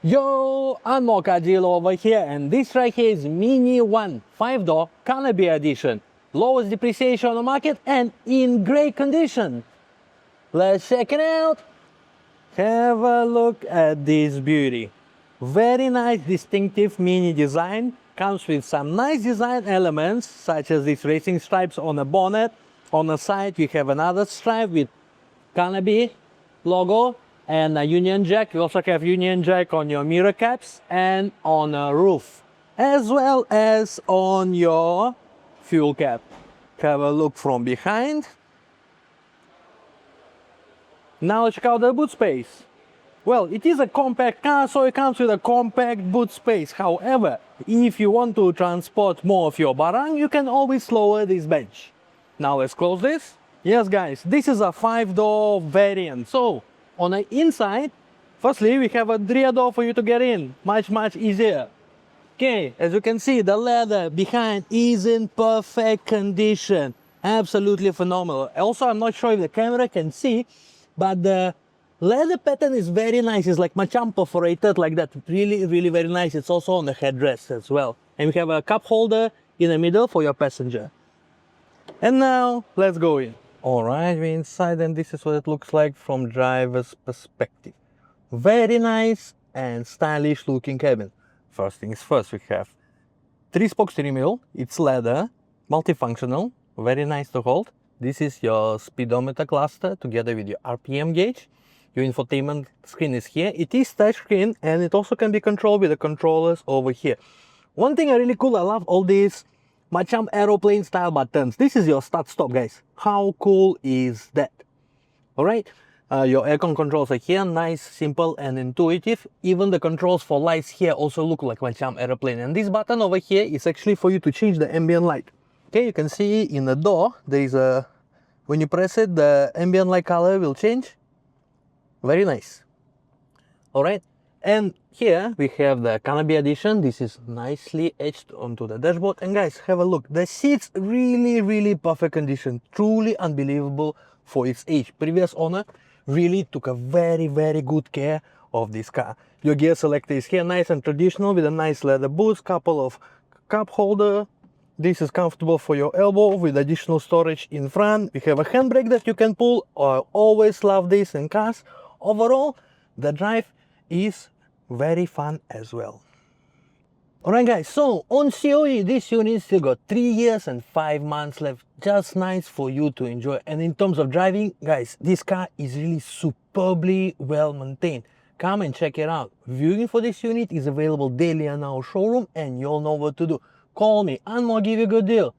Yo, angmohcardealer over here, and this right here is Mini 1 5-door Carnaby edition. Lowest depreciation on the market and in great condition. Let's check it out. Have a look at this beauty. Very nice distinctive mini design. Comes with some nice design elements such as these racing stripes on the bonnet. On the side you have another stripe with Carnaby logo and a Union Jack. You also have Union Jack on your mirror caps and on a roof, as well as on your fuel cap. Have a look from behind. Now let's check out the boot space. Well, it is a compact car, so it comes with a compact boot space. However, if you want to transport more of your barang, you can always lower this bench. Now let's close this. Yes guys, this is a 5-door variant. So on the inside, firstly we have a rear door for you to get in. Much easier. Okay, as you can see, the leather behind is in perfect condition. Absolutely phenomenal. Also, I'm not sure if the camera can see, but the leather pattern is very nice. It's like macam perforated like that. Really very nice. It's also on the headrest as well. And we have a cup holder in the middle for your passenger. And now let's go in. Alright, we're inside and this is what it looks like from driver's perspective. Very nice and stylish looking cabin. First things first, we have 3-spoke steering wheel. It's leather, multifunctional, very nice to hold. This is your speedometer cluster together with your RPM gauge. Your infotainment screen is here. It is touch screen and it also can be controlled with the controllers over here. One thing I really cool, I love all these macam aeroplane style buttons. This is your start stop, guys. How cool is that? Alright, your aircon controls are here, nice, simple and intuitive. Even the controls for lights here also look like macam aeroplane. And this button over here is actually for you to change the ambient light. Okay, you can see in the door there is a, when you press it, the ambient light color will change. Very nice. Alright, and here we have the Carnaby edition. This is nicely etched onto the dashboard. And guys, have a look. The seats really perfect condition. Truly unbelievable for its age. Previous owner really took a very good care of this car. Your gear selector is here, nice and traditional with a nice leather boots, couple of cup holder. This is comfortable for your elbow with additional storage in front. We have a handbrake that you can pull. I always love this in cars. Overall, the drive is very fun as well. Alright guys, so on COE, this unit still got 3 years and 5 months left. Just nice for you to enjoy. And in terms of driving, guys, this car is really superbly well maintained. Come and check it out. Viewing for this unit is available daily in our showroom and you'll know what to do. Call me and I'll give you a good deal.